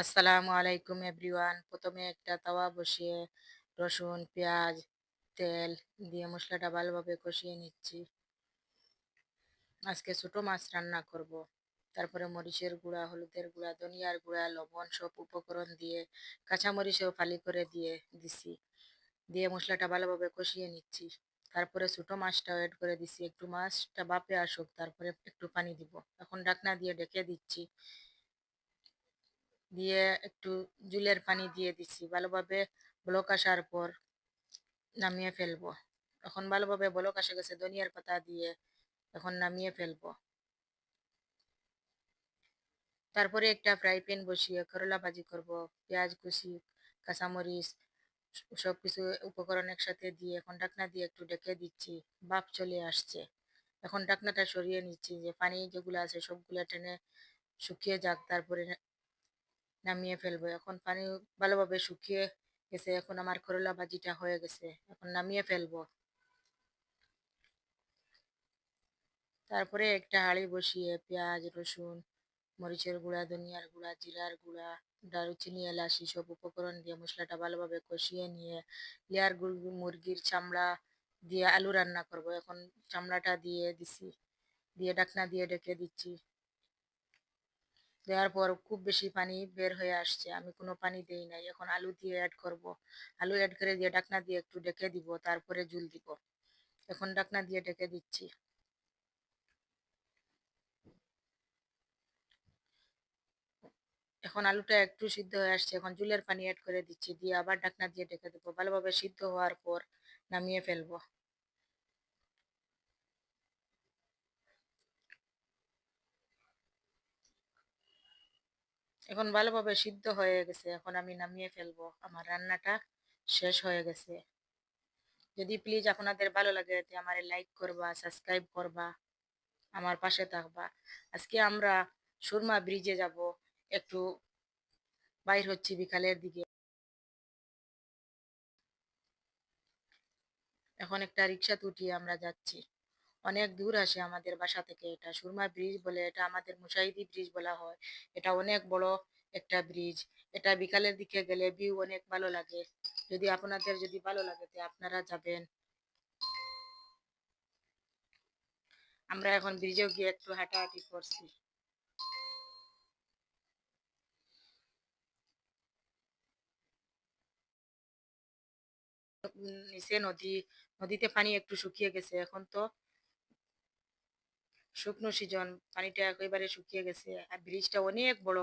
আসসালামু আলাইকুম এভরিওয়ান। প্রথমে একটা তাওয়া বসিয়ে রসুন, পেঁয়াজ, তেল দিয়ে মশলাটা ভালোভাবে কষিয়ে নিচ্ছি। আজকে ছোট মাছ রান্না করব। তারপরে মরিচের গুঁড়া, হলুদের গুঁড়া, ধনিয়ার গুঁড়া, লবণ সব উপকরণ দিয়ে কাঁচামরিচও ফালি করে দিছি। দিয়ে মশলাটা ভালোভাবে কষিয়ে নিচ্ছি। তারপরে ছোট মাছটাও এড করে দিছি। একটু মাছটা বাপে আসুক, তারপরে একটু পানি দিব। এখন ঢাকনা দিয়ে ঢেকে দিচ্ছি। দিয়ে একটু জুলের পানি দিয়ে দিছি, ভালোভাবে বলক আসার পর নামিয়ে ফেলবো। এখন ভালোভাবে বলক আসে গেছে, ধনিয়ার পাতা দিয়ে এখন নামিয়ে ফেলবো। তারপরে একটা ফ্রাই প্যান বসিয়ে করলা ভাজি করব। পেঁয়াজ কুচি, কাঁচামরিচ সবকিছু উপকরণ একসাথে দিয়ে এখন ঢাকনা দিয়ে একটু ঢেকে দিচ্ছি। ভাপ চলে আসছে। এখন ঢাকনাটা সরিয়ে নিচ্ছি, যে পানি যেগুলো আছে সবগুলো টেনে শুকিয়ে যাক, তারপরে নামিয়ে ফেলবো। এখন পানি ভালোভাবে শুকিয়ে গেছে, এখন আমার করলা ভাজিটা হয়ে গেছে, এখন নামিয়ে ফেলবো। তারপরে একটা হাঁড়ি বসিয়ে পেঁয়াজ, রসুন, মরিচের গুঁড়া, ধনিয়ার গুঁড়া, জিরার গুঁড়া, দারুচিনি, এলাচি সব উপকরণ দিয়ে মশলাটা ভালোভাবে কষিয়ে নিয়ে লেয়ার মুরগির চামড়া দিয়ে আলু রান্না করব। এখন চামড়াটা দিয়ে দিছি, দিয়ে ঢাকনা দিয়ে ঢেকে দিচ্ছি। দেওয়ার পর খুব বেশি পানি বের হয়ে আসছে, আমি কোনো পানি দেই নাই। এখন আলু দিয়ে অ্যাড করব। আলু অ্যাড করে দিয়ে ঢাকনা দিয়ে একটু ঢেকে দিব, তারপরে জল দিব। এখন ঢাকনা দিয়ে ঢেকে দিচ্ছি। এখন আলুটা একটু সিদ্ধ হয়ে আসছে, এখন জলের পানি অ্যাড করে দিচ্ছি, দিয়ে আবার ঢাকনা দিয়ে ঢেকে দেবো। ভালোভাবে সিদ্ধ হওয়ার পর নামিয়ে ফেলবো। এখন ভালোভাবে সিদ্ধ হয়ে গেছে, এখন আমি নামিয়ে ফেলবো। আমার রান্নাটা শেষ হয়ে গেছে। যদি প্লিজ আপনাদের ভালো লাগে তে আমার লাইক করবা, সাবস্ক্রাইব করবা, আমার পাশে থাকবা। আজকে আমরা সুরমা ব্রিজে যাব, একটু বাইর হচ্ছি বিকালের দিকে। এখন একটা রিক্সাতে উঠিয়ে আমরা যাচ্ছি। অনেক দূর আসে আমাদের বাসা থেকে। এটা সুরমা ব্রিজ বলে, এটা আমাদের মুসাইদি ব্রিজ বলা হয়। এটা অনেক বড় একটা ব্রিজ। এটা বিকালের দিকে গেলে ভিউ অনেক ভালো লাগে। যদি আপনাদের যদি ভালো লাগে তো আপনারা যাবেন। আমরা এখন ব্রিজেও গিয়ে একটু হাঁটাহাঁটি করছি। নিচে নদী, নদীতে পানি একটু শুকিয়ে গেছে। এখন তো শুকনো সিজন, পানিটা একেবারে শুকিয়ে গেছে। আর ব্রিজটা অনেক বড়।